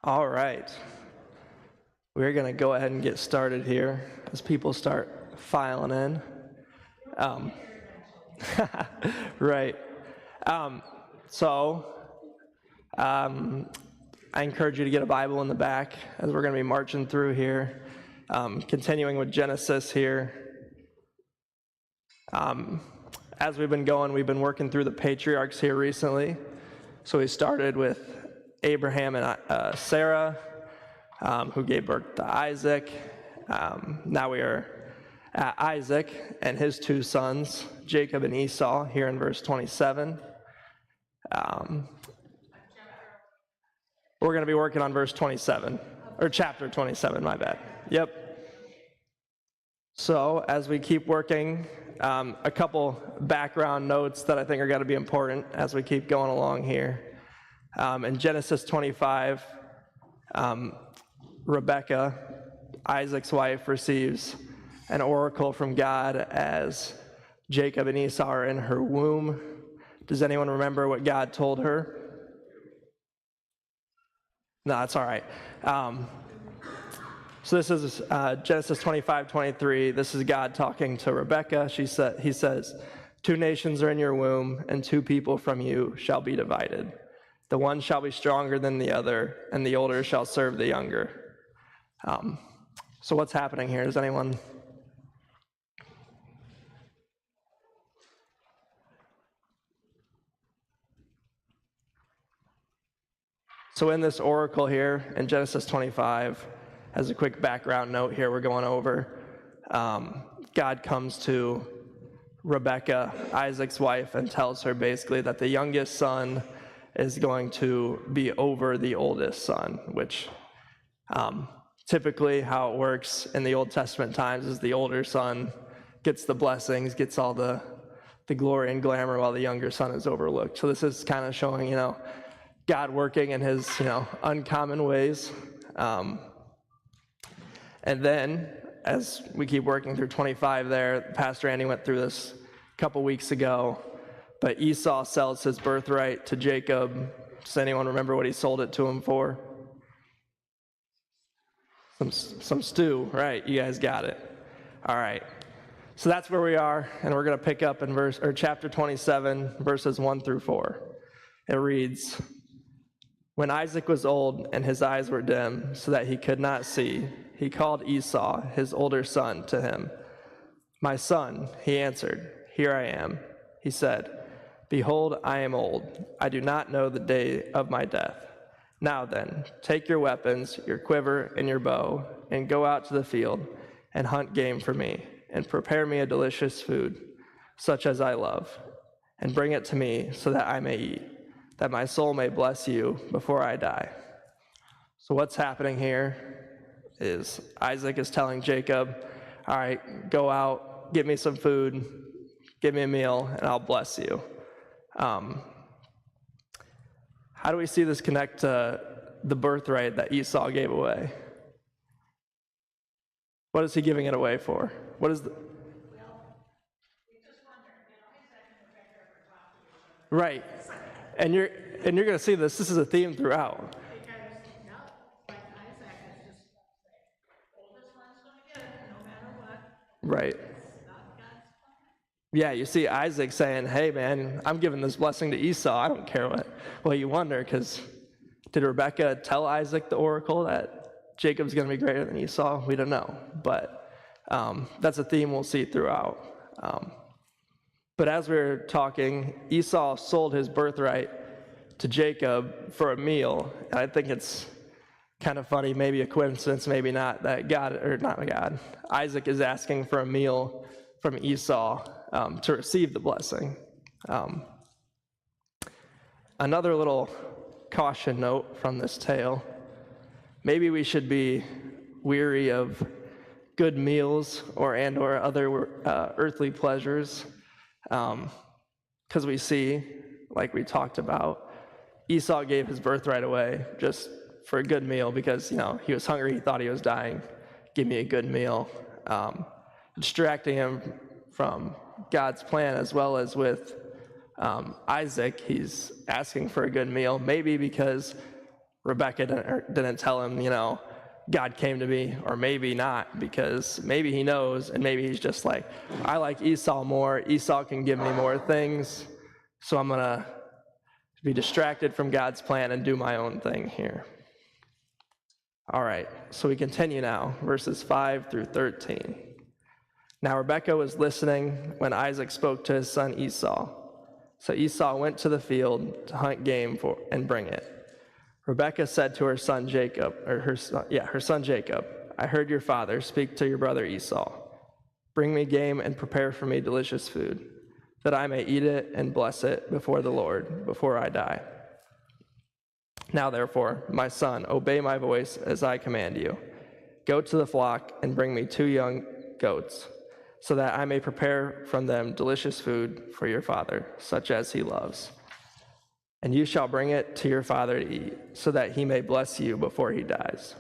All right. We're going to go ahead and get started here as people start filing in. Um, right. So, I encourage you to get a Bible in the back as we're going to be marching through here, continuing with Genesis here. As we've been going, we've been working through the patriarchs here recently. So we started with Abraham and Sarah, who gave birth to Isaac. Now we are at Isaac and his two sons, Jacob and Esau, here in verse 27. We're going to be working on verse 27, or chapter 27, my bad. Yep. So as we keep working, a couple background notes that I think are going to be important as we keep going along here. In Genesis 25, Rebekah, Isaac's wife, receives an oracle from God as Jacob and Esau are in her womb. Does anyone remember what God told her? No, that's all right. So this is Genesis 25:23. This is God talking to Rebekah. He says, "Two nations are in your womb, and two people from you shall be divided. The one shall be stronger than the other, and the older shall serve the younger." So what's happening here? Does anyone? So in this oracle here in Genesis 25, as a quick background note here we're going over, God comes to Rebekah, Isaac's wife, and tells her basically that the youngest son is going to be over the oldest son, which typically how it works in the Old Testament times is the older son gets the blessings, gets all the glory and glamour while the younger son is overlooked. So this is kind of showing, God working in his, uncommon ways. And then, as we keep working through 25 there, Pastor Andy went through this a couple weeks ago, but Esau sells his birthright to Jacob. Does anyone remember what he sold it to him for? Some stew, right? You guys got it. All right. So that's where we are, and we're going to pick up in chapter 27, verses 1 through 4. It reads, "When Isaac was old and his eyes were dim, so that he could not see, he called Esau, his older son, to him. 'My son,' he answered, 'here I am.' He said, 'Behold, I am old. I do not know the day of my death. Now then, take your weapons, your quiver, and your bow, and go out to the field and hunt game for me, and prepare me a delicious food, such as I love, and bring it to me so that I may eat, that my soul may bless you before I die.'" So what's happening here is Isaac is telling Jacob, "All right, go out, get me some food, give me a meal, and I'll bless you." How do we see this connect to the birthright that Esau gave away? What is he giving it away for? What is the... Right. And you're going to see this. This is a theme throughout. Right. Yeah, you see Isaac saying, "Hey, man, I'm giving this blessing to Esau. I don't care what." Well, you wonder, because did Rebekah tell Isaac the oracle that Jacob's going to be greater than Esau? We don't know. But that's a theme we'll see throughout. But as we were talking, Esau sold his birthright to Jacob for a meal. And I think it's kind of funny, maybe a coincidence, maybe not, that Isaac is asking for a meal from Esau to receive the blessing. Another little caution note from this tale: maybe we should be weary of good meals or other earthly pleasures, because we see, like we talked about, Esau gave his birthright away just for a good meal because, he was hungry, he thought he was dying. Give me a good meal. Distracting him from God's plan, as well as with Isaac, he's asking for a good meal, maybe because Rebecca didn't tell him, God came to me, or maybe not, because maybe he knows, and maybe he's just like, I like Esau more. Esau can give me more things, so I'm going to be distracted from God's plan and do my own thing here. All right, so we continue now, verses 5 through 13. Now Rebekah was listening when Isaac spoke to his son Esau. So Esau went to the field to hunt game and bring it. Rebekah said to her son Jacob, her son Jacob, I heard your father speak to your brother Esau. Bring me game and prepare for me delicious food, that I may eat it and bless it before the Lord, before I die. Now therefore, my son, obey my voice as I command you. Go to the flock and bring me 2 young goats, so that I may prepare from them delicious food for your father, such as he loves. And you shall bring it to your father to eat, so that he may bless you before he dies.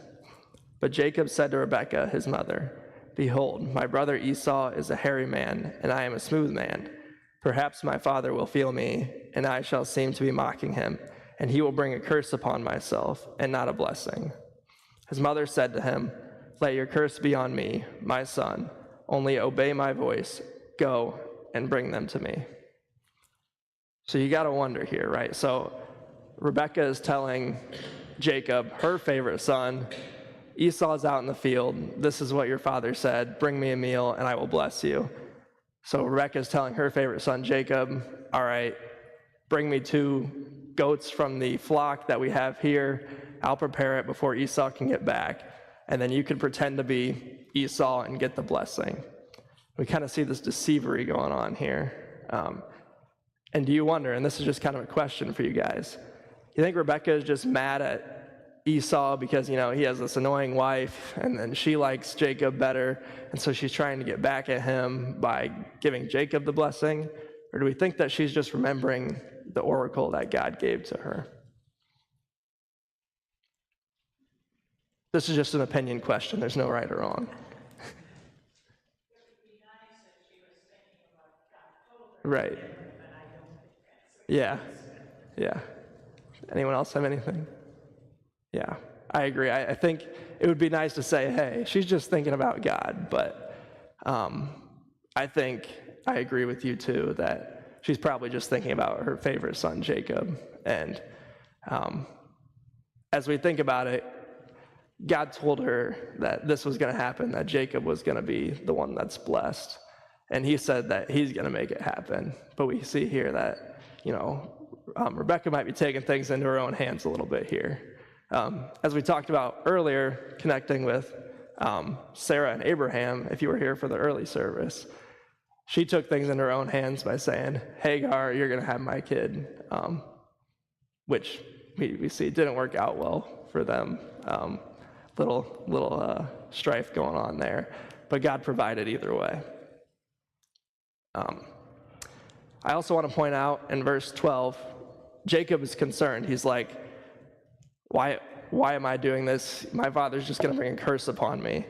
But Jacob said to Rebekah, his mother, Behold, my brother Esau is a hairy man, and I am a smooth man. Perhaps my father will feel me, and I shall seem to be mocking him, and he will bring a curse upon myself, and not a blessing. His mother said to him, Let your curse be on me, my son. Only obey my voice. Go and bring them to me. So you got to wonder here, right? So Rebekah is telling Jacob, her favorite son, Esau's out in the field. This is what your father said. Bring me a meal and I will bless you. So Rebekah is telling her favorite son, Jacob, all right, bring me 2 goats from the flock that we have here. I'll prepare it before Esau can get back. And then you can pretend to be Esau and get the blessing. We kind of see this deceivery going on here. And do you wonder, and this is just kind of a question for you guys, you think Rebekah is just mad at Esau because, he has this annoying wife, and then she likes Jacob better, and so she's trying to get back at him by giving Jacob the blessing? Or do we think that she's just remembering the oracle that God gave to her? This is just an opinion question. There's no right or wrong. Right. Yeah. Anyone else have anything? Yeah, I agree. I think it would be nice to say, hey, she's just thinking about God, but I think I agree with you too that she's probably just thinking about her favorite son, Jacob. And as we think about it, God told her that this was going to happen, that Jacob was going to be the one that's blessed. And he said that he's going to make it happen. But we see here that, Rebekah might be taking things into her own hands a little bit here. As we talked about earlier, connecting with Sarah and Abraham, if you were here for the early service, she took things in her own hands by saying, Hagar, you're going to have my kid, which we see didn't work out well for them. Little strife going on there, but God provided either way. I also want to point out in verse 12, Jacob is concerned. He's like, why am I doing this? My father's just going to bring a curse upon me.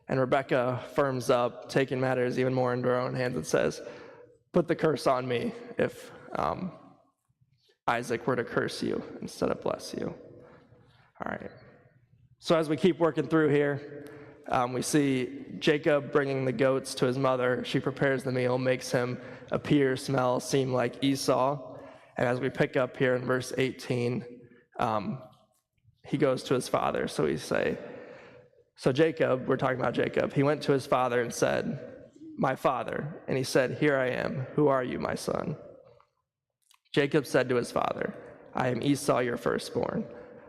And Rebekah firms up, taking matters even more into her own hands, and says, put the curse on me if Isaac were to curse you instead of bless you. All right. So as we keep working through here, we see Jacob bringing the goats to his mother. She prepares the meal, makes him appear, smell, seem like Esau. And as we pick up here in verse 18, he goes to his father. So Jacob, we're talking about Jacob, he went to his father and said, my father. And he said, here I am. Who are you, my son? Jacob said to his father, I am Esau, your firstborn.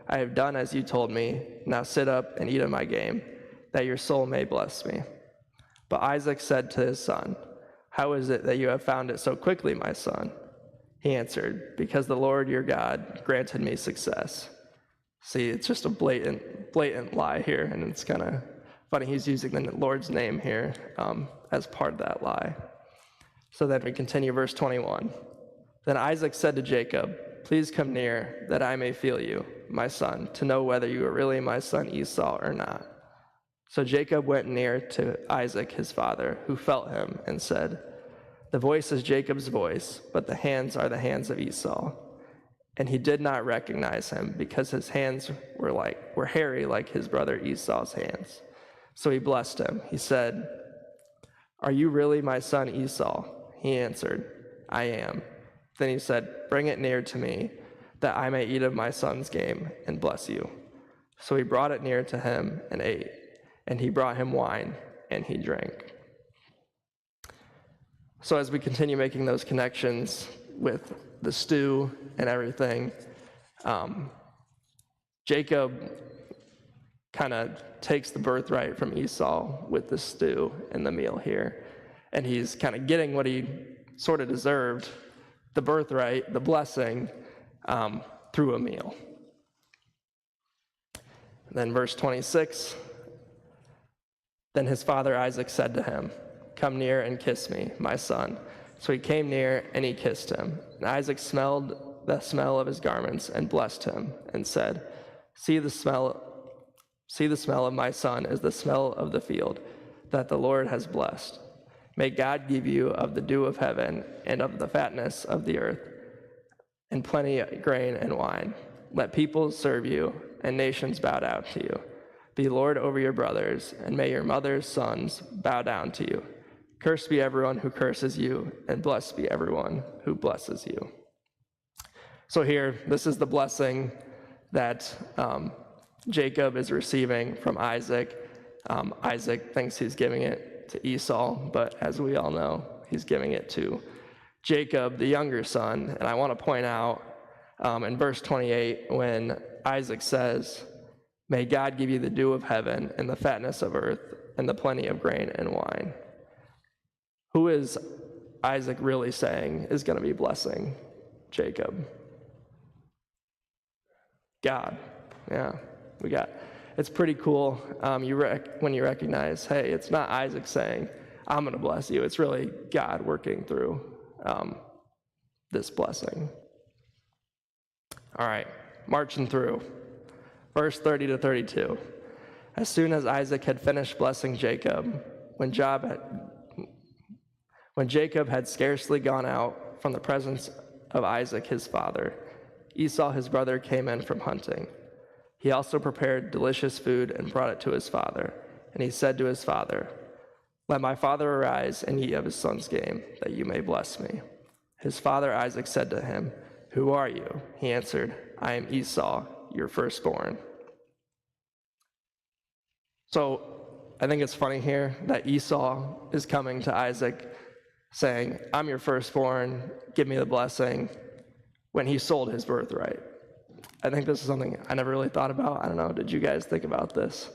I have done as you told me. Now sit up and eat of my game, that your soul may bless me. But Isaac said to his son, how is it that you have found it so quickly, my son? He answered, because the Lord your God granted me success. See, it's just a blatant lie here, and it's kind of funny he's using the Lord's name here as part of that lie. So then we continue verse 21. Then Isaac said to Jacob, please come near, that I may feel you, my son, to know whether you are really my son Esau or not. So Jacob went near to Isaac his father, who felt him, and said, the voice is Jacob's voice, but the hands are the hands of Esau. And he did not recognize him because his hands were hairy like his brother Esau's hands. So he blessed him. He said, "Are you really my son Esau?" He answered, "I am." Then he said, "Bring it near to me, that I may eat of my son's game and bless you." So he brought it near to him and ate, and he brought him wine, and he drank. So as we continue making those connections with the stew and everything, Jacob kind of takes the birthright from Esau with the stew and the meal here. And he's kind of getting what he sort of deserved, the birthright, the blessing, through a meal. And then verse 26, then his father Isaac said to him, "Come near and kiss me, my son." So he came near and he kissed him. And Isaac smelled the smell of his garments and blessed him and said, See the smell of my son is the smell of the field that the Lord has blessed. May God give you of the dew of heaven and of the fatness of the earth and plenty of grain and wine. Let peoples serve you and nations bow down to you. Be Lord over your brothers, and may your mother's sons bow down to you. Cursed be everyone who curses you, and blessed be everyone who blesses you. So here, this is the blessing that Jacob is receiving from Isaac. Isaac thinks he's giving it to Esau, but as we all know, he's giving it to Jacob, the younger son. And I want to point out in verse 28, when Isaac says, "May God give you the dew of heaven and the fatness of earth and the plenty of grain and wine." Who is Isaac really saying is going to be blessing Jacob? God. Yeah, it's pretty cool when you recognize, hey, it's not Isaac saying, "I'm going to bless you." It's really God working through this blessing. All right, marching through. Verse 30 to 32. As soon as Isaac had finished blessing Jacob, when Jacob had scarcely gone out from the presence of Isaac his father, Esau his brother came in from hunting. He also prepared delicious food and brought it to his father. And he said to his father, "Let my father arise and eat of his son's game, that you may bless me." His father Isaac said to him, "Who are you?" He answered, "I am Esau, your firstborn." So I think it's funny here that Esau is coming to Isaac saying, "I'm your firstborn, give me the blessing," when he sold his birthright. I think this is something I never really thought about. I don't know, did you guys think about this?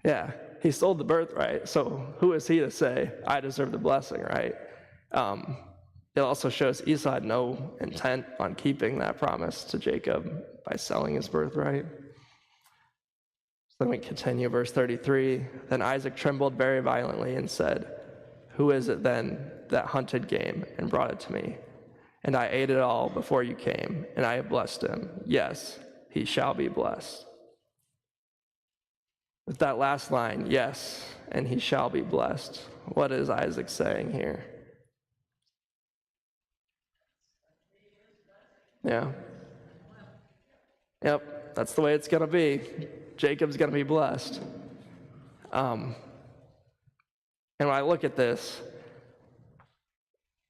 Yeah, he sold the birthright, so who is he to say, I deserve the blessing, right? It also shows Esau had no intent on keeping that promise to Jacob by selling his birthright. So then we continue, verse 33. Then Isaac trembled very violently and said, "Who is it then that hunted game and brought it to me? And I ate it all before you came, and I have blessed him. Yes, he shall be blessed." With that last line, yes, and he shall be blessed, what is Isaac saying here? Yeah. Yep, that's the way it's going to be. Jacob's going to be blessed. And when I look at this,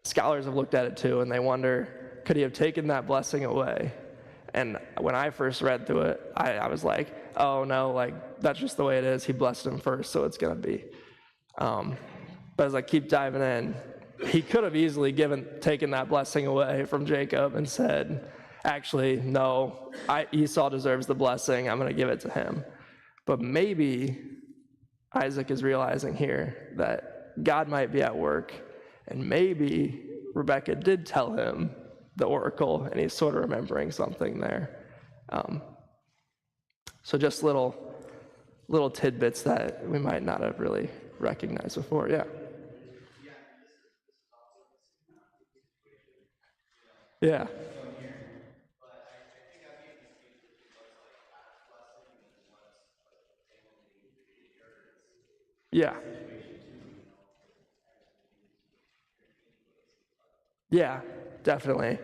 scholars have looked at it too, and they wonder, could he have taken that blessing away? And when I first read through it, I was like, oh no, like that's just the way it is. He blessed him first, so it's going to be. But as I keep diving in, he could have easily taken that blessing away from Jacob and said, actually, no, Esau deserves the blessing. I'm going to give it to him. But maybe Isaac is realizing here that God might be at work, and maybe Rebekah did tell him the oracle, and he's sort of remembering something there. So just little tidbits that we might not have really recognized before. Yeah. Yeah. Yeah. Yeah, definitely.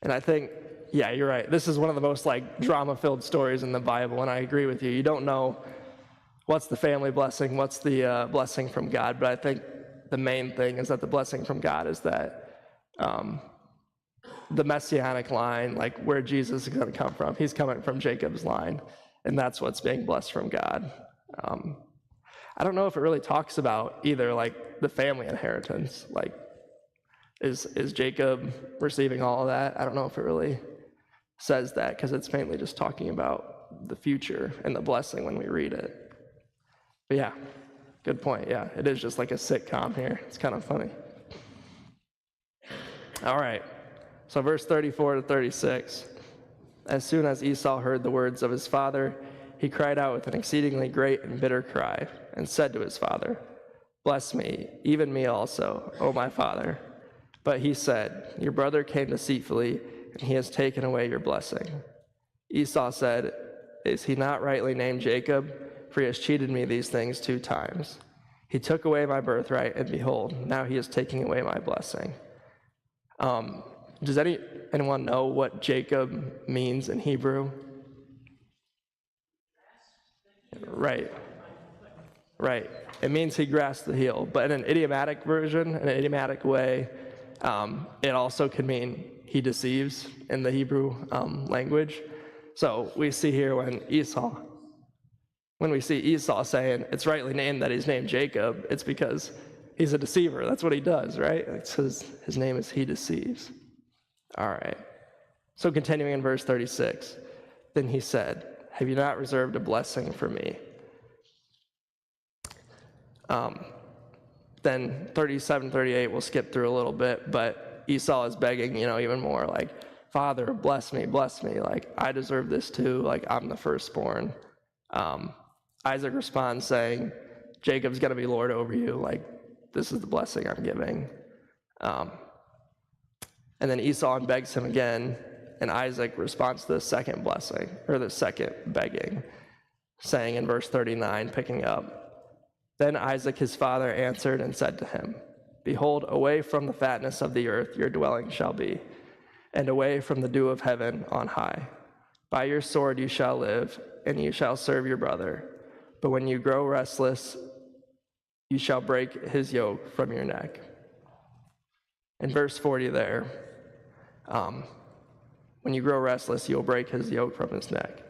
And I think, yeah, you're right. This is one of the most like drama-filled stories in the Bible, and I agree with you. You don't know what's the family blessing, what's the blessing from God, but I think the main thing is that the blessing from God is that the messianic line, like where Jesus is going to come from, he's coming from Jacob's line, and that's what's being blessed from God. I don't know if it really talks about either like the family inheritance, like is Jacob receiving all of that? I don't know if it really says that, because it's mainly just talking about the future and the blessing when we read it. But yeah, good point. Yeah, it is just like a sitcom here. It's kind of funny. All right, so verse 34 to 36. As soon as Esau heard the words of his father, he cried out with an exceedingly great and bitter cry, and said to his father, "Bless me, even me also, O my father." But he said, "Your brother came deceitfully, and he has taken away your blessing." Esau said, "Is he not rightly named Jacob? For he has cheated me these things 2 times. He took away my birthright, and behold, now he is taking away my blessing." Does anyone know what Jacob means in Hebrew? Right. It means he grasped the heel, but in an idiomatic version, in an idiomatic way, it also can mean he deceives in the Hebrew language. So we see here when we see Esau saying it's rightly named that he's named Jacob, it's because he's a deceiver. That's what he does, right? It says his name is he deceives. All right. So continuing in verse 36, then he said, "Have you not reserved a blessing for me?" Then 37, 38, we'll skip through a little bit, but Esau is begging, even more, like, "Father, bless me, like, I deserve this too, like, I'm the firstborn." Isaac responds saying, "Jacob's going to be Lord over you, like, this is the blessing I'm giving." And then Esau begs him again, and Isaac responds to the second blessing, or the second begging, saying in verse 39, picking up, "Then Isaac his father answered and said to him, Behold, away from the fatness of the earth your dwelling shall be, and away from the dew of heaven on high. By your sword you shall live, and you shall serve your brother. But when you grow restless, you shall break his yoke from your neck." In verse 40 there, when you grow restless, you'll break his yoke from his neck,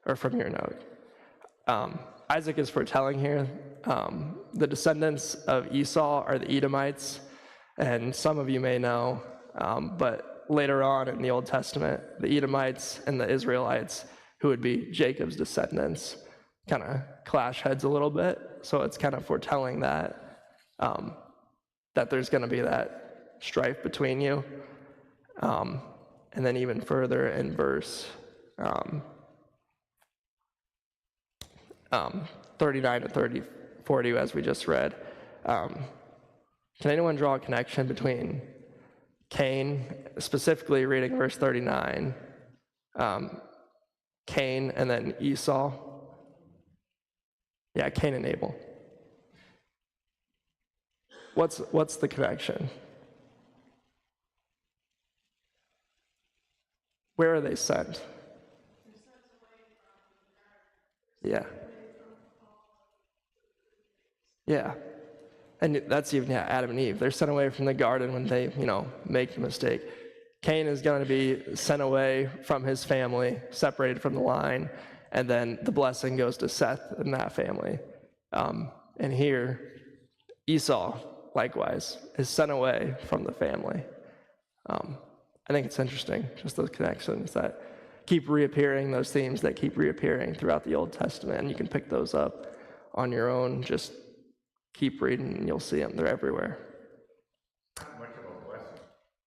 or from your neck. Isaac is foretelling here. The descendants of Esau are the Edomites, and some of you may know, but later on in the Old Testament, the Edomites and the Israelites, who would be Jacob's descendants, kind of clash heads a little bit. So it's kind of foretelling that there's going to be that strife between you. And then even further in verse 39 to 40, as we just read. Can anyone draw a connection between Cain, specifically reading verse 39, Cain and then Esau? Yeah, Cain and Abel. What's the connection? Where are they sent? Yeah. Yeah. And that's even, Adam and Eve. They're sent away from the garden when they, make the mistake. Cain is going to be sent away from his family, separated from the line, and then the blessing goes to Seth and that family. And here, Esau, likewise, is sent away from the family. I think it's interesting, just those connections that keep reappearing, those themes that keep reappearing throughout the Old Testament. And you can pick those up on your own. Just keep reading and you'll see them. They're everywhere. Not much of a blessing.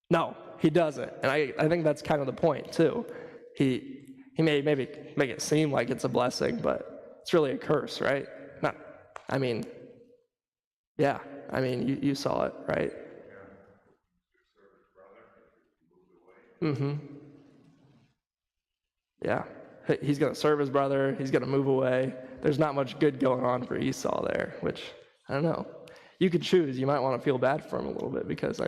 No, he doesn't. And I think that's kind of the point, too. He may maybe make it seem like it's a blessing, but it's really a curse, right? You saw it, right? Mm-hmm. Yeah. He's going to serve his brother. He's going to move away. There's not much good going on for Esau there, which, I don't know. You could choose. You might want to feel bad for him a little bit because,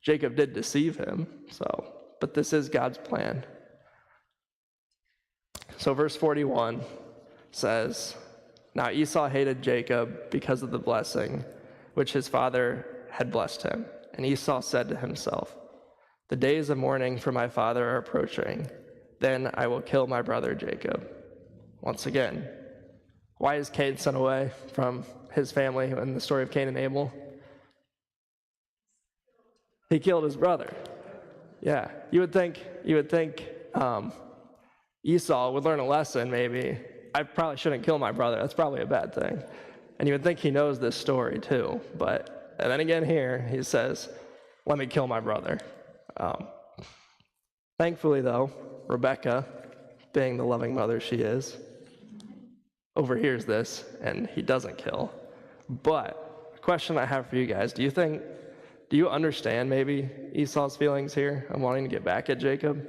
Jacob did deceive him. So, but this is God's plan. So verse 41 says, "Now Esau hated Jacob because of the blessing which his father had blessed him. And Esau said to himself, 'The days of mourning for my father are approaching. Then I will kill my brother Jacob.'" Once again, why is Cain sent away from his family in the story of Cain and Abel? He killed his brother. Yeah, you would think Esau would learn a lesson, maybe. I probably shouldn't kill my brother. That's probably a bad thing. And you would think he knows this story too. And then again here, he says, "Let me kill my brother." Thankfully, though, Rebecca, being the loving mother she is, overhears this, and he doesn't kill. But a question I have for you guys, do you understand maybe Esau's feelings here of wanting to get back at Jacob?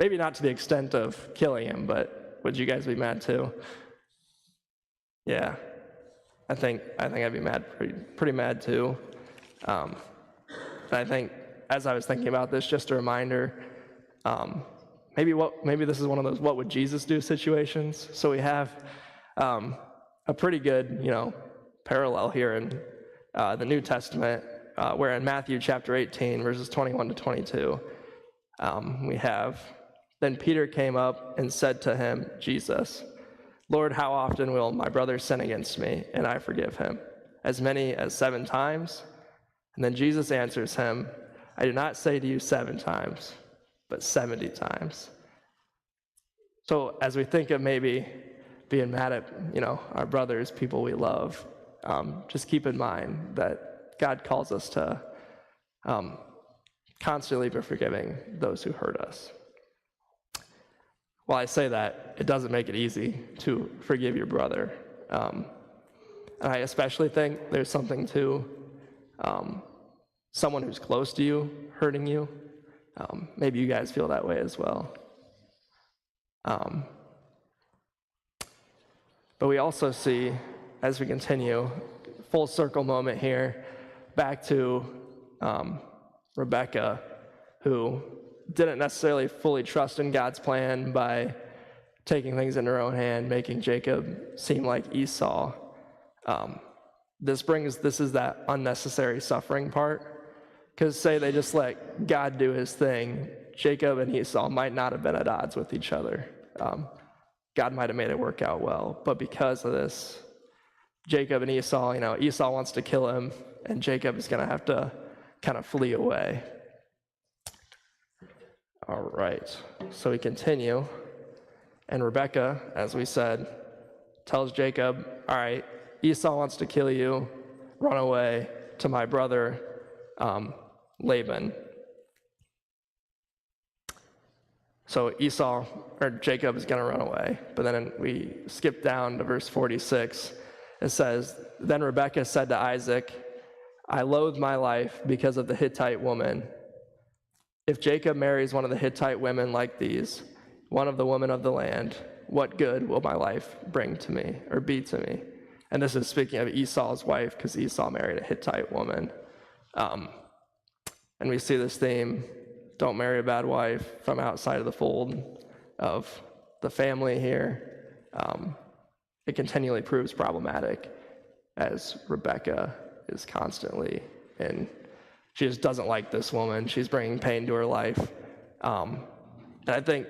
Maybe not to the extent of killing him, but would you guys be mad too? Yeah, I think I'd be mad, pretty mad too. And I think as I was thinking about this, just a reminder, maybe this is one of those "what would Jesus do" situations. So we have a pretty good, parallel here in the New Testament, where in Matthew chapter 18, verses 21 to 22, we have, "Then Peter came up and said to him," Jesus, "Lord, how often will my brother sin against me, and I forgive him? As many as 7 times? And then Jesus answers him, "I do not say to you 7 times, but 70 times. So as we think of maybe being mad at, our brothers, people we love, just keep in mind that God calls us to constantly be forgiving those who hurt us. While I say that, it doesn't make it easy to forgive your brother. And I especially think there's something to someone who's close to you hurting you. Maybe you guys feel that way as well. But we also see, as we continue, full circle moment here, back to Rebecca, who didn't necessarily fully trust in God's plan by taking things in her own hand, making Jacob seem like Esau. This is that unnecessary suffering part. Because say they just let God do his thing, Jacob and Esau might not have been at odds with each other. God might have made it work out well. But because of this, Jacob and Esau, Esau wants to kill him, and Jacob is going to have to kind of flee away. All right, so we continue. And Rebecca, as we said, tells Jacob, "All right, Esau wants to kill you. Run away to my brother Laban." So Jacob is going to run away. But then we skip down to verse 46. It says, "Then Rebekah said to Isaac, 'I loathe my life because of the Hittite woman. If Jacob marries one of the Hittite women like these, one of the women of the land, what good will my life bring to me or be to me?'" And this is speaking of Esau's wife, because Esau married a Hittite woman. And we see this theme, don't marry a bad wife, from outside of the fold of the family here. It continually proves problematic as Rebecca is constantly she just doesn't like this woman. She's bringing pain to her life. And I think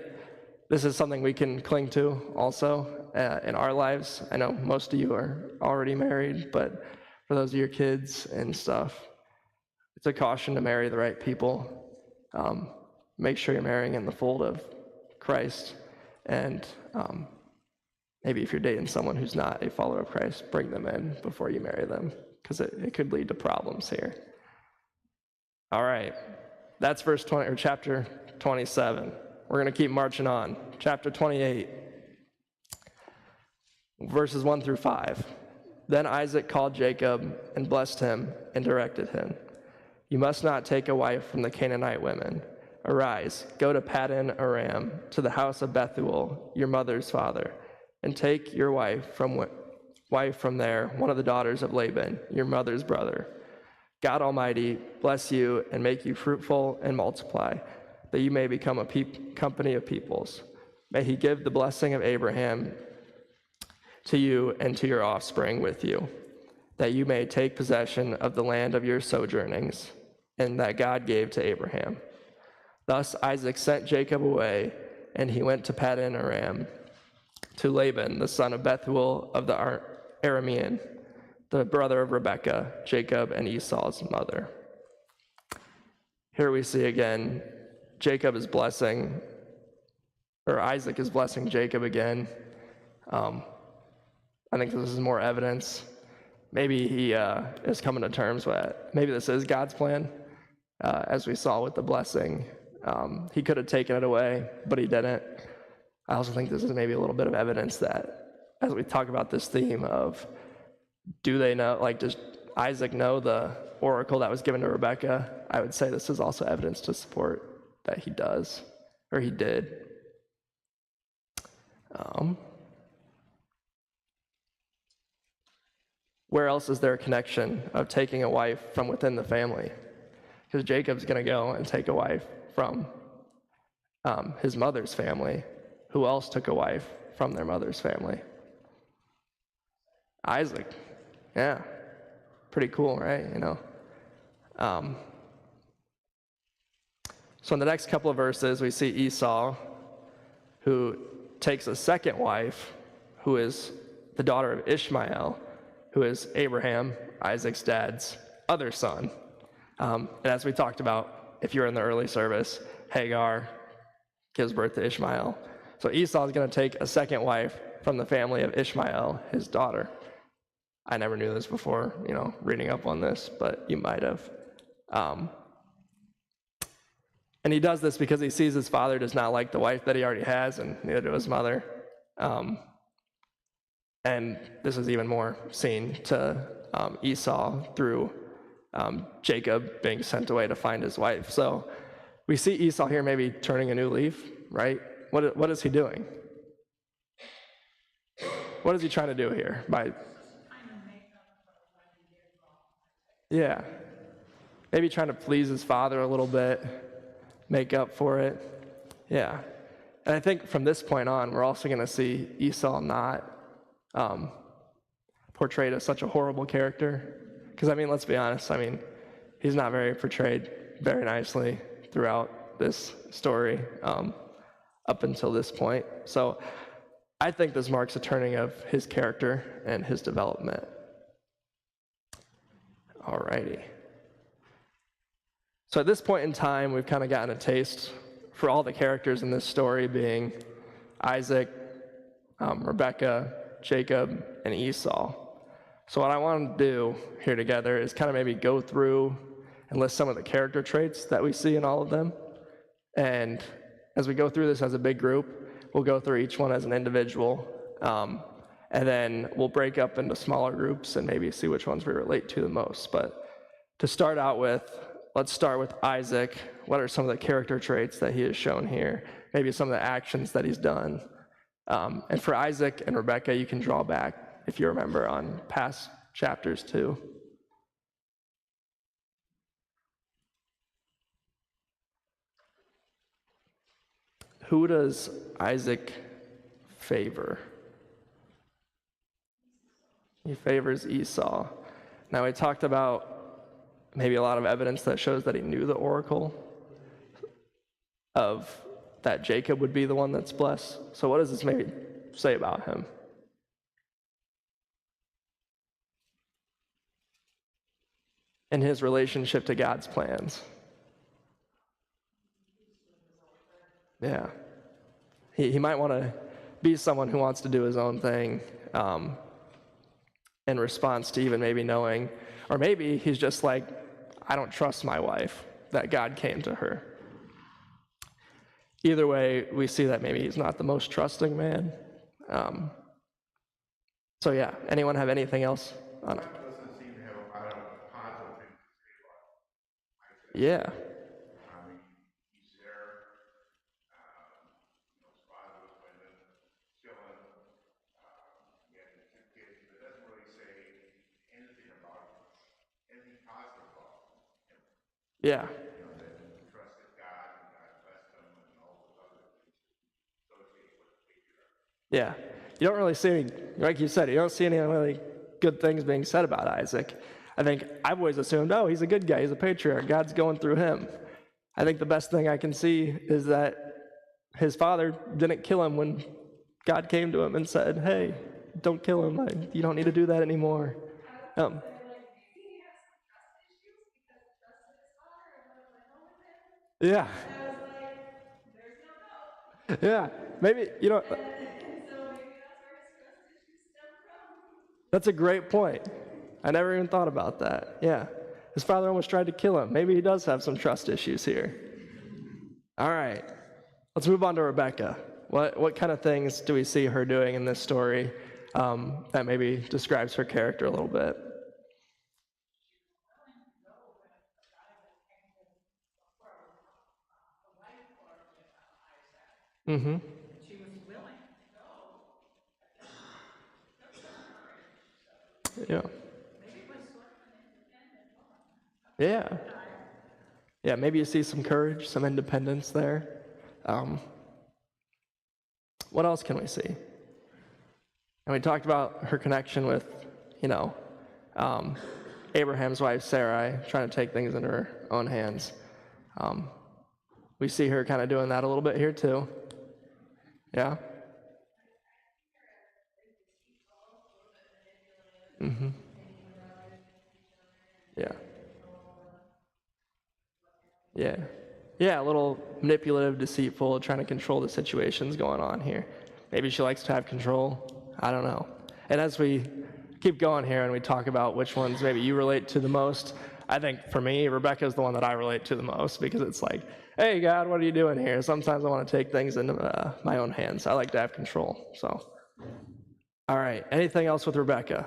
this is something we can cling to also in our lives. I know most of you are already married, but for those of your kids and stuff, it's a caution to marry the right people. Make sure you're marrying in the fold of Christ. And maybe if you're dating someone who's not a follower of Christ, bring them in before you marry them, because it could lead to problems here. All right, that's chapter 27. We're going to keep marching on. Chapter 28, verses 1 through 5. "Then Isaac called Jacob and blessed him and directed him. 'You must not take a wife from the Canaanite women. Arise, go to Paddan Aram, to the house of Bethuel, your mother's father, and take your wife from there, one of the daughters of Laban, your mother's brother. God Almighty bless you and make you fruitful and multiply. that you may become a company of peoples. May he give the blessing of Abraham to you and to your offspring with you, that you may take possession of the land of your sojournings, and that God gave to Abraham. Thus Isaac sent Jacob away, and he went to Paddan Aram, to Laban, the son of Bethuel of the Aramean, the brother of Rebekah, Jacob and Esau's mother. Here we see again, Isaac is blessing Jacob again. I think this is more evidence. Maybe he is coming to terms with, maybe this is God's plan, as we saw with the blessing. He could have taken it away, but he didn't. I also think this is maybe a little bit of evidence that, as we talk about this theme of, do they know, does Isaac know the oracle that was given to Rebekah? I would say this is also evidence to support that he does, or he did. Where else is there a connection of taking a wife from within the family? Because Jacob's going to go and take a wife from his mother's family. Who else took a wife from their mother's family? Isaac. Yeah. Pretty cool, right? So in the next couple of verses, we see Esau, who takes a second wife, who is the daughter of Ishmael, who is Abraham, Isaac's dad's other son. And as we talked about, if you're in the early service, Hagar gives birth to Ishmael. So Esau is going to take a second wife from the family of Ishmael, his daughter. I never knew this before, reading up on this, but you might have. And he does this because he sees his father does not like the wife that he already has, and neither do his mother. And this is even more seen to Esau through Jacob being sent away to find his wife. So we see Esau here maybe turning a new leaf, right? What is he doing? What is he trying to do here? Yeah. Maybe trying to please his father a little bit, make up for it. Yeah. And I think from this point on, we're also going to see Esau not portrayed as such a horrible character. Because, let's be honest, he's not portrayed very nicely throughout this story up until this point. So I think this marks a turning of his character and his development. Alrighty. So at this point in time, we've kind of gotten a taste for all the characters in this story being Isaac, Rebekah, Jacob, and Esau. So what I want to do here together is kind of maybe go through and list some of the character traits that we see in all of them. And as we go through this as a big group, we'll go through each one as an individual. And then we'll break up into smaller groups and maybe see which ones we relate to the most. But to start out with, let's start with Isaac. What are some of the character traits that he has shown here? Maybe some of the actions that he's done. And for Isaac and Rebekah, you can draw back, if you remember, on past chapters too. Who does Isaac favor? He favors Esau. Now, we talked about maybe a lot of evidence that shows that he knew the oracle of that Jacob would be the one that's blessed. So what does this maybe say about him? In his relationship to God's plans. Yeah. He might want to be someone who wants to do his own thing in response to even maybe knowing, or maybe he's just like, I don't trust my wife, that God came to her. Either way, we see that maybe he's not the most trusting man. So yeah, anyone have anything else on it? That doesn't seem to have a lot of positive things to say about Isaac. Yeah. He's there. His father was with him, chilling. He had the two kids, but it doesn't really say anything about anything positive about him. Yeah. That he trusted God and God blessed Yeah. You don't really see any, like you said, you don't see any really good things being said about Isaac. I think I've always assumed, oh, he's a good guy, he's a patriarch, God's going through him. I think the best thing I can see is that his father didn't kill him when God came to him and said, hey, don't kill him, you don't need to do that anymore. Yeah. Yeah. Maybe, that's a great point. I never even thought about that. Yeah. His father almost tried to kill him. Maybe he does have some trust issues here. All right. Let's move on to Rebecca. What kind of things do we see her doing in this story that maybe describes her character a little bit? Mm-hmm. Yeah. Yeah. Yeah, maybe you see some courage, some independence there. Um, what else can we see? And we talked about her connection with, you know, um, Abraham's wife, Sarai, trying to take things into her own hands. We see her kind of doing that a little bit here, too. Yeah? Mm-hmm. Yeah. Yeah. Yeah, a little manipulative, deceitful, trying to control the situations going on here. Maybe she likes to have control. I don't know. And as we keep going here and we talk about which ones maybe you relate to the most, I think for me, Rebecca is the one that I relate to the most because it's like, hey, God, what are you doing here? Sometimes I want to take things into my own hands. I like to have control. So, all right. Anything else with Rebecca?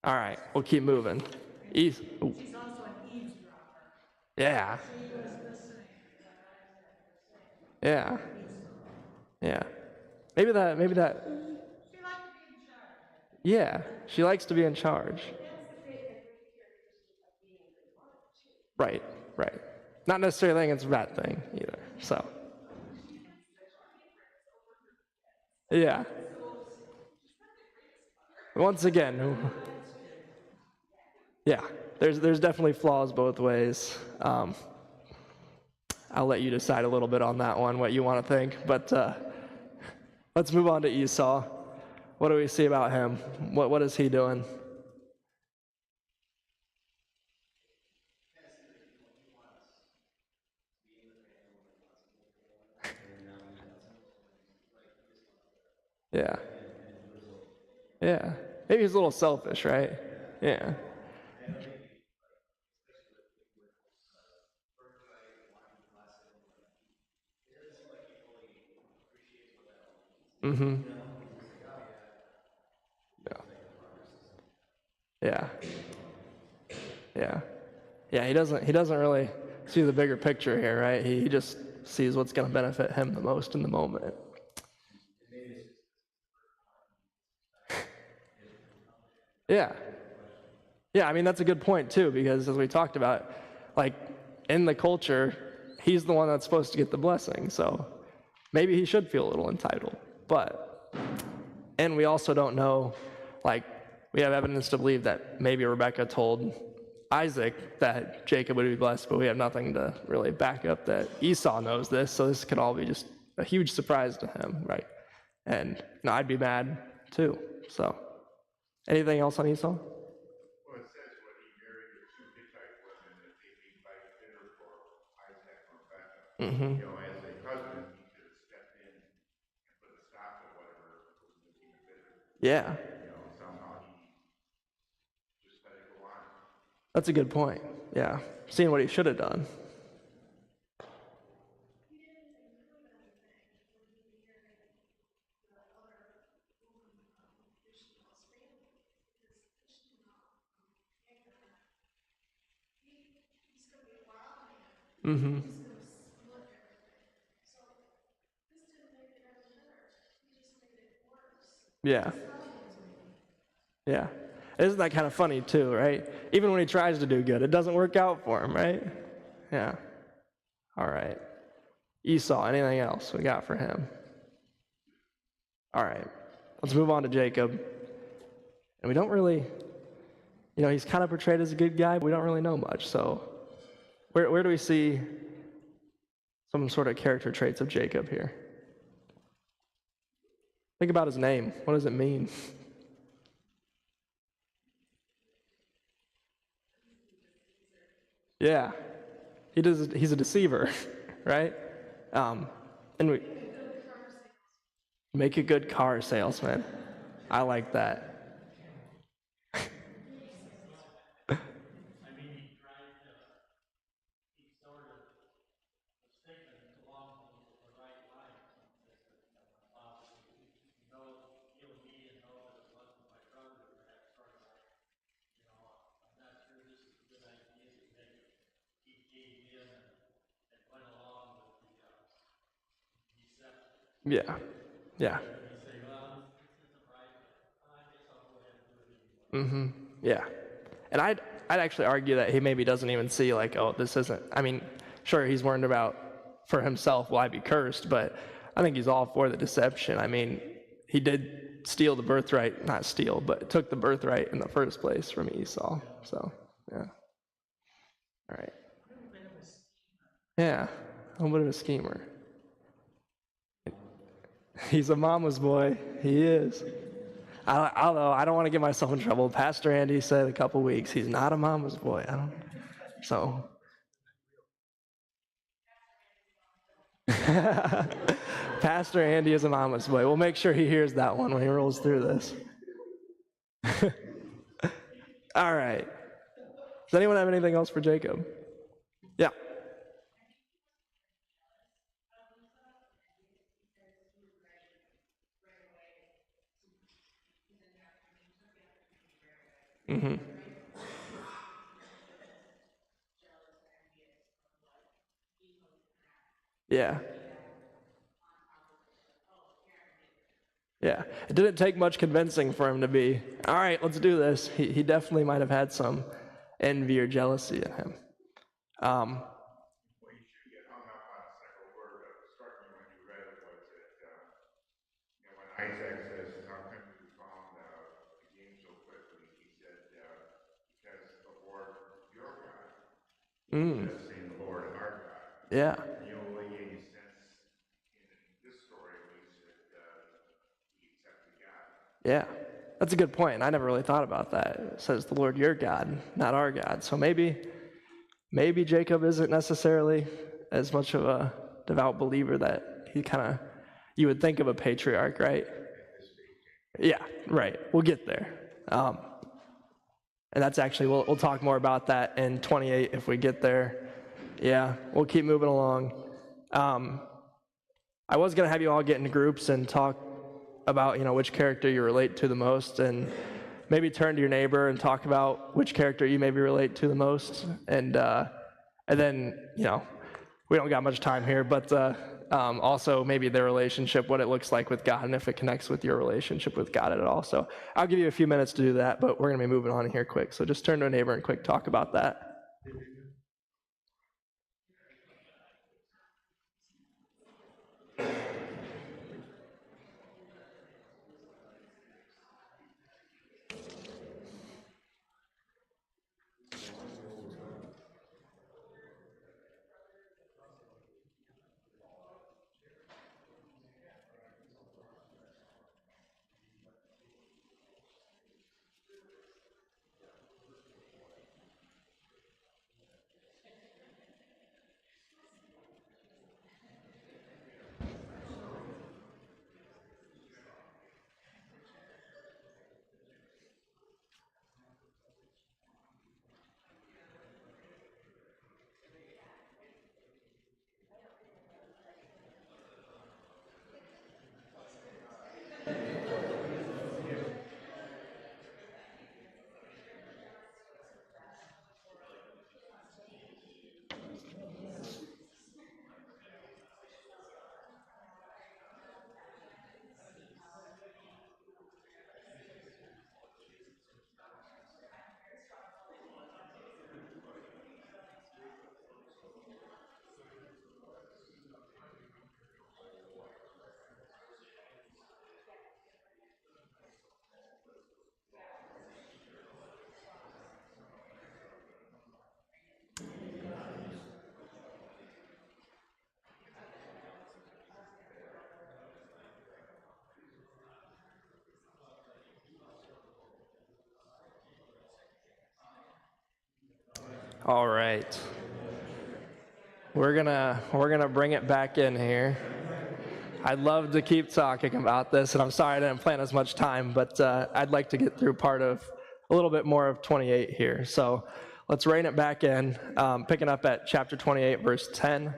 All right. We'll keep moving. Ooh. Yeah. Yeah. Yeah. Maybe that, yeah, she likes to be in charge. Right, right. Not necessarily think it's a bad thing either. So, yeah. Once again, yeah, there's definitely flaws both ways. I'll let you decide a little bit on that one, what you want to think. But let's move on to Esau. What do we see about him? What is he doing? Yeah, yeah. Maybe he's a little selfish, right? Yeah. Mm-hmm. Yeah. Yeah. Yeah. Yeah, he doesn't really see the bigger picture here, right? He just sees what's going to benefit him the most in the moment. Yeah. Yeah, I mean that's a good point too because as we talked about, like in the culture, he's the one that's supposed to get the blessing. So maybe he should feel a little entitled. But and we also don't know, like we have evidence to believe that maybe Rebecca told Isaac that Jacob would be blessed, but we have nothing to really back up that Esau knows this. So this could all be just a huge surprise to him, right? And I'd be mad too. So anything else on Esau? Well, it says when he married the two Hittite women that they invited dinner for Isaac and Rebecca. Mm-hmm. As a husband, he could have stepped in and put a stop to whatever was making it bitter. Yeah, Somehow he just let it go on. that's a good point. Yeah, seeing what he should have done. Mm-hmm. Yeah, yeah. Isn't that kind of funny too, right? Even when he tries to do good, it doesn't work out for him, right? Yeah. All right. Esau, anything else we got for him? All right, let's move on to Jacob. And we don't really, he's kind of portrayed as a good guy, but we don't really know much. So where do we see some sort of character traits of Jacob here? Think about his name. What does it mean? Yeah, he's a deceiver, right? And we make a good car salesman. I like that. Yeah, yeah. Yeah. And I'd actually argue that he maybe doesn't even see like, oh, this isn't. I mean, sure, he's worried about for himself, will I be cursed? But I think he's all for the deception. I mean, he did steal the birthright, not steal, but took the birthright in the first place from Esau. So, yeah. All right. Yeah, a little bit of a schemer. He's a mama's boy. He is. Although I don't want to get myself in trouble. Pastor Andy said a couple weeks he's not a mama's boy. I don't. So. Pastor Andy is a mama's boy. We'll make sure he hears that one when he rolls through this. All right. Does anyone have anything else for Jacob? Yeah. Mm-hmm. Yeah. Yeah. It didn't take much convincing for him to be, all right, let's do this. He definitely might have had some envy or jealousy in him. Well, you should get hung up on a single word that struck me when you read it was that, when Isaac says, how come you found the game so quickly? He said, because the Lord, your God, instead of saying the Lord, our God. Yeah. You know, really gave you sense in this story, at least, that he accepted God. Yeah. That's a good point. I never really thought about that. It says the Lord your God, not our God. So maybe Jacob isn't necessarily as much of a devout believer that you would think of a patriarch, right? Yeah, right. We'll get there. And that's actually, we'll talk more about that in 28 if we get there. Yeah, we'll keep moving along. I was going to have you all get into groups and talk about, which character you relate to the most, and maybe turn to your neighbor and talk about which character you maybe relate to the most. And then, we don't got much time here, but also maybe their relationship, what it looks like with God, and if it connects with your relationship with God at all. So I'll give you a few minutes to do that, but we're going to be moving on here quick. So just turn to a neighbor and quick talk about that. All right. We're gonna bring it back in here. I'd love to keep talking about this, and I'm sorry I didn't plan as much time, but I'd like to get through a little bit more of 28 here. So let's rein it back in, picking up at chapter 28, verse 10.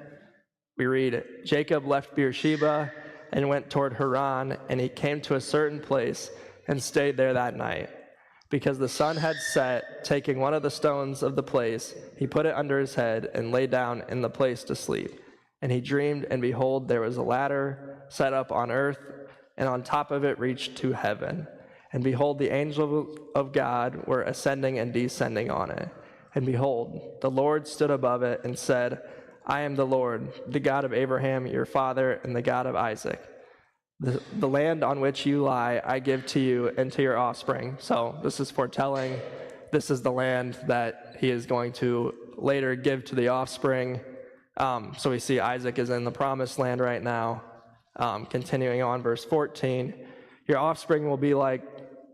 We read, Jacob left Beersheba and went toward Haran, and he came to a certain place and stayed there that night. Because the sun had set, taking one of the stones of the place, he put it under his head and lay down in the place to sleep. And he dreamed, and behold, there was a ladder set up on earth, and on top of it reached to heaven. And behold, the angels of God were ascending and descending on it. And behold, the Lord stood above it and said, I am the Lord, the God of Abraham your father, and the God of Isaac. The land on which you lie, I give to you and to your offspring. So this is foretelling. This is the land that he is going to later give to the offspring. So we see Isaac is in the promised land right now. Continuing on, verse 14, your offspring will be like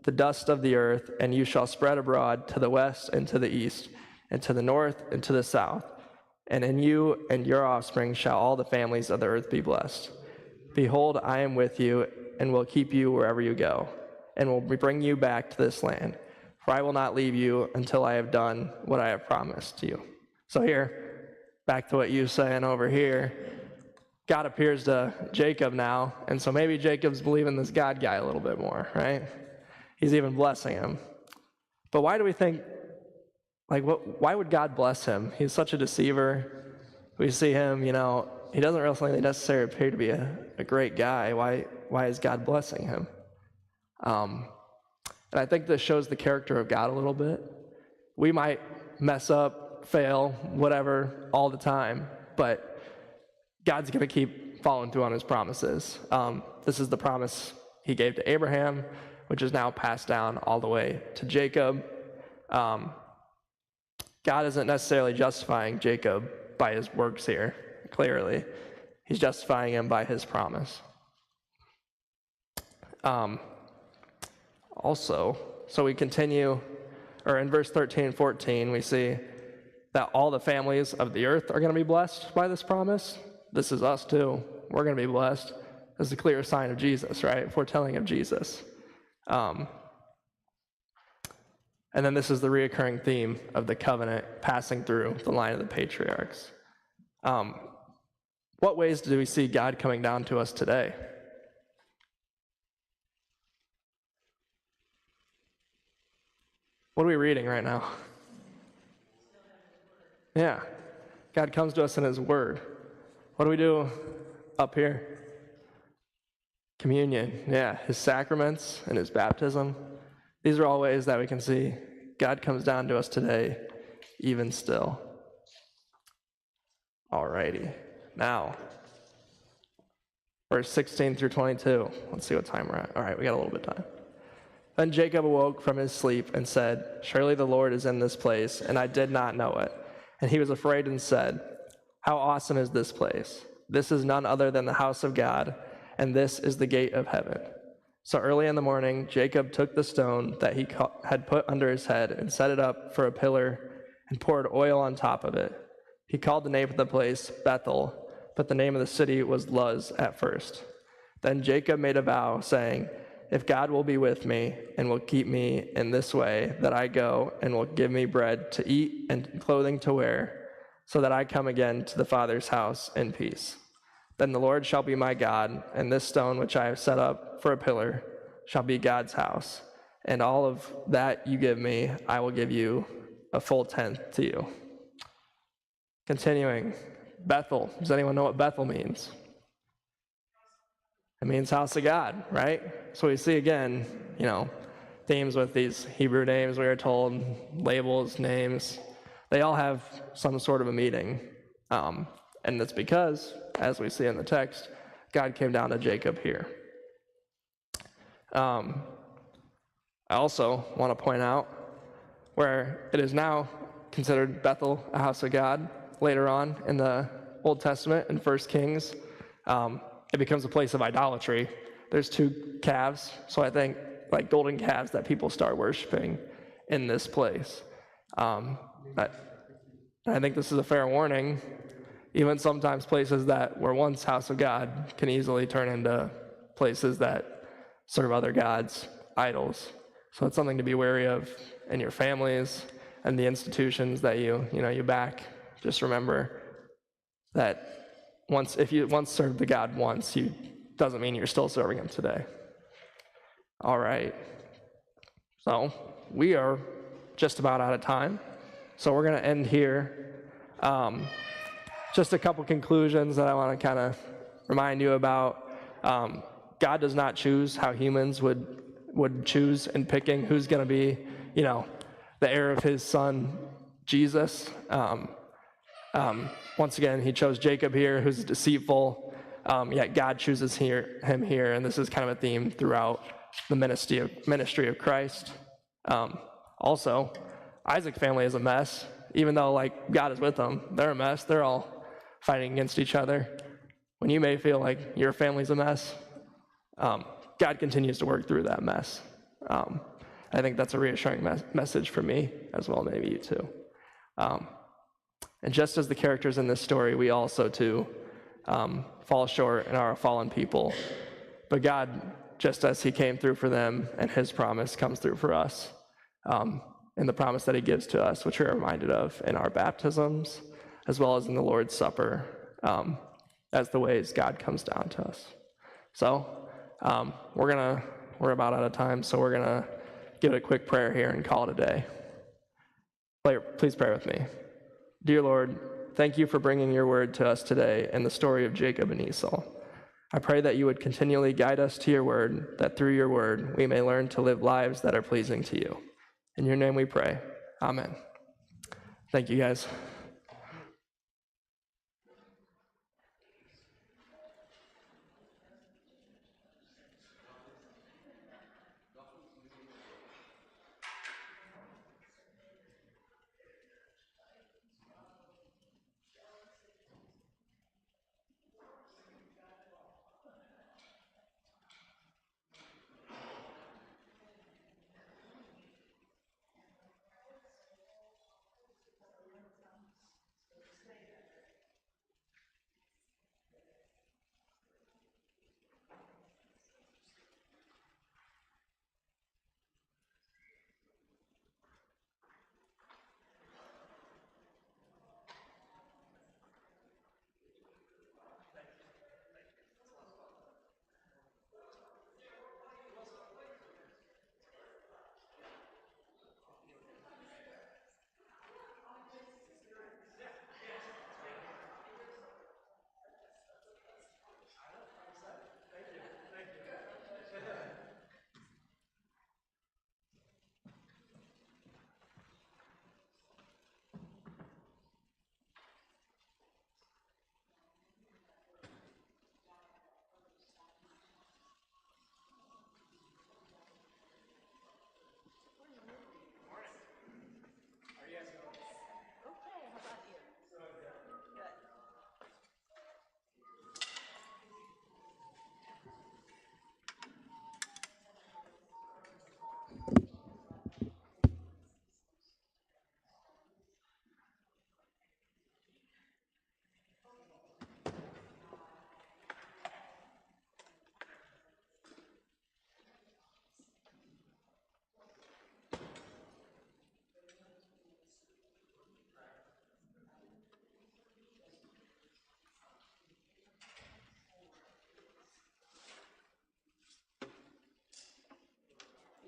the dust of the earth, and you shall spread abroad to the west and to the east, and to the north and to the south. And in you and your offspring shall all the families of the earth be blessed. Behold, I am with you, and will keep you wherever you go, and will bring you back to this land. For I will not leave you until I have done what I have promised you. So here, back to what you're saying over here, God appears to Jacob now, and so maybe Jacob's believing this God guy a little bit more, right? He's even blessing him. But why do we think, why would God bless him? He's such a deceiver. We see him, he doesn't really necessarily appear to be a great guy. Why is God blessing him? And I think this shows the character of God a little bit. We might mess up, fail, whatever, all the time, but God's going to keep following through on his promises. This is the promise he gave to Abraham, which is now passed down all the way to Jacob. God isn't necessarily justifying Jacob by his works here. Clearly, he's justifying him by his promise. Also, so we continue, or in verse 13 and 14, we see that all the families of the earth are going to be blessed by this promise. This is us too. We're going to be blessed. This is a clear sign of Jesus, right? Foretelling of Jesus. And then this is the reoccurring theme of the covenant passing through the line of the patriarchs. What ways do we see God coming down to us today? What are we reading right now? Yeah. God comes to us in his word. What do we do up here? Communion. Yeah. His sacraments and his baptism. These are all ways that we can see God comes down to us today, even still. Alrighty. Now, verse 16 through 22. Let's see what time we're at. All right, we got a little bit of time. Then Jacob awoke from his sleep and said, surely the Lord is in this place, and I did not know it. And he was afraid and said, how awesome is this place? This is none other than the house of God, and this is the gate of heaven. So early in the morning, Jacob took the stone that he had put under his head and set it up for a pillar and poured oil on top of it. He called the name of the place Bethel, but the name of the city was Luz at first. Then Jacob made a vow, saying, if God will be with me and will keep me in this way that I go, and will give me bread to eat and clothing to wear, so that I come again to the Father's house in peace, then the Lord shall be my God, and this stone which I have set up for a pillar shall be God's house. And all of that you give me, I will give you a full tenth to you. Continuing, Bethel. Does anyone know what Bethel means? It means house of God, right? So we see again, themes with these Hebrew names we are told, labels, names. They all have some sort of a meaning. And that's because, as we see in the text, God came down to Jacob here. I also want to point out where it is now considered Bethel a house of God. Later on in the Old Testament, in 1 Kings, it becomes a place of idolatry. There's 2 calves, so I think like golden calves that people start worshiping in this place. And I think this is a fair warning. Even sometimes places that were once house of God can easily turn into places that serve other gods, idols. So it's something to be wary of in your families and the institutions that you back. Just remember that if you once served the God once, you doesn't mean you're still serving him today. All right. So we are just about out of time. So we're going to end here. Just a couple conclusions that I want to kind of remind you about. God does not choose how humans would choose in picking who's going to be, the heir of his son, Jesus. Once again, he chose Jacob here, who's deceitful, yet God chooses him here, and this is kind of a theme throughout the ministry of Christ. Also, Isaac's family is a mess, even though God is with them. They're a mess. They're all fighting against each other. When you may feel like your family's a mess, God continues to work through that mess. I think that's a reassuring message for me as well, maybe you too. And just as the characters in this story, we also too fall short and are a fallen people. But God, just as he came through for them, and his promise comes through for us, and the promise that he gives to us, which we're reminded of in our baptisms, as well as in the Lord's Supper, as the ways God comes down to us. So we're about out of time, so we're gonna give it a quick prayer here and call it a day. Please pray with me. Dear Lord, thank you for bringing your word to us today in the story of Jacob and Esau. I pray that you would continually guide us to your word, that through your word we may learn to live lives that are pleasing to you. In your name we pray. Amen. Thank you, guys.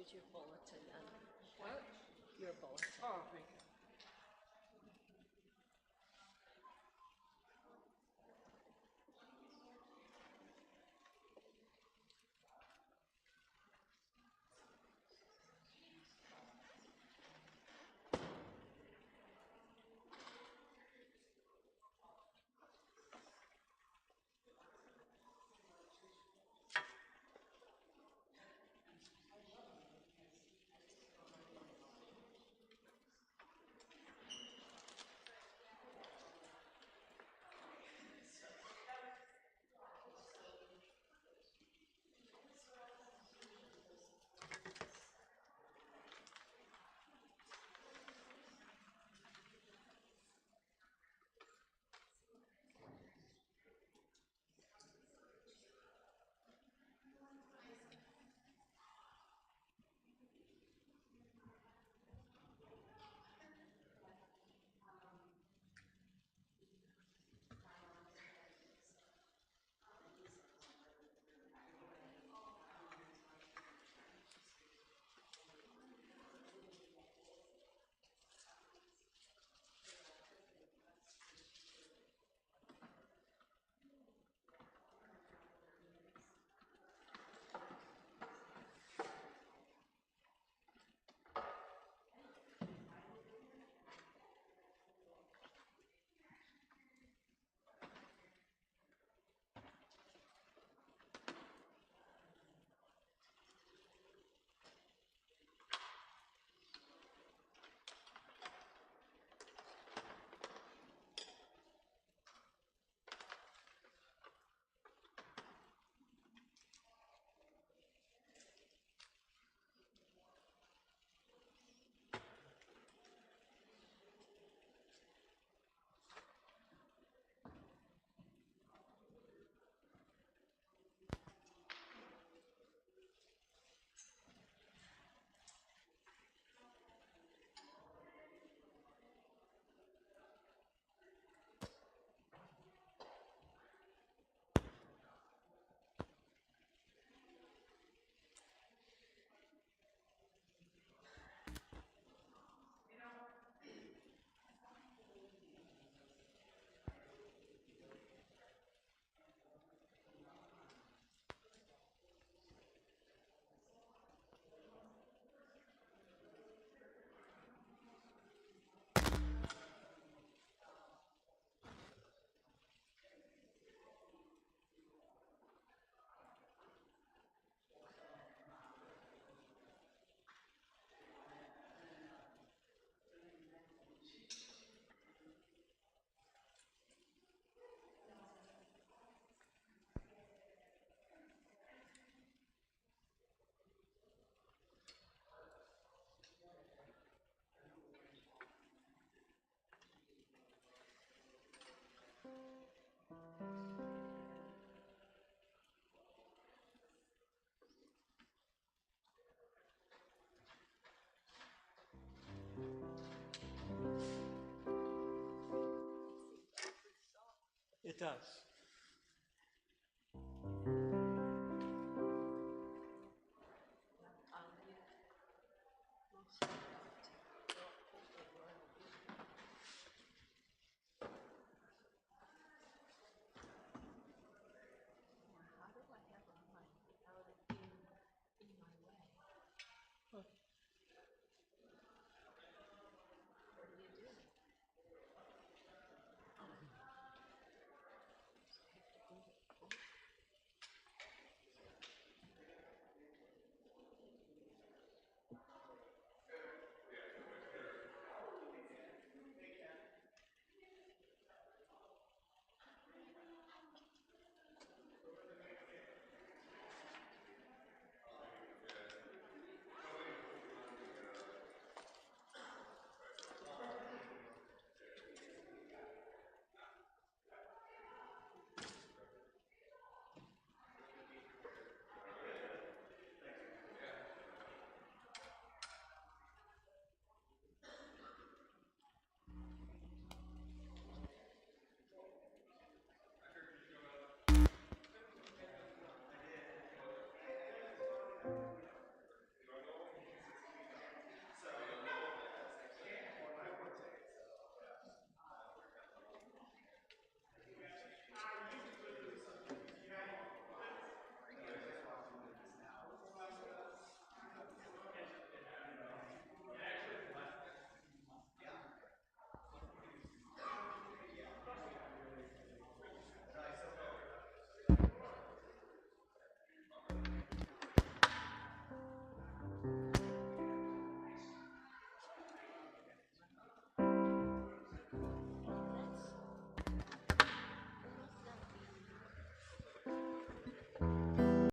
Use your bulletin and what? Your bulletin. Oh, thank you. does.